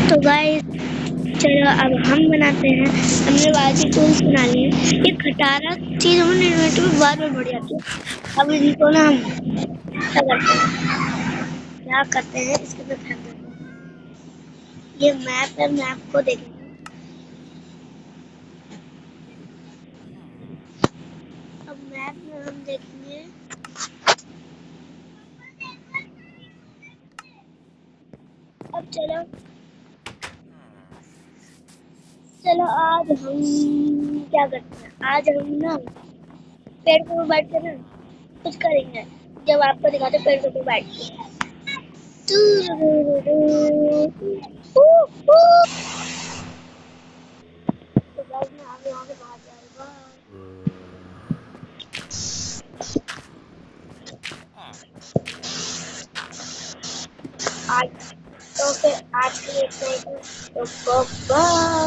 तो गाइस चलो अब हम बनाते हैं। हमने बाकी टूल्स बना लिए। ये खटारा चीज हमारे इन्वेंटरी में बार बार बढ़ जाती है। अब इनको ना हम क्या करते हैं इसके अंदर फेंक देते हैं। ये मैप है, मैप को देखेंगे। अब मैप में हम देखेंगे अब चलो चलो आज हम क्या करते हैं। आज हम ना पेड़ के ऊपर बैठ कर ना कुछ करेंगे। जब आपको दिखाते पेड़ के ऊपर बैठ के तो गाइस मैं आगे यहाँ से बाहर जाऊंगा। आज तो फिर आज के लिए इतना ही था। तो बाय।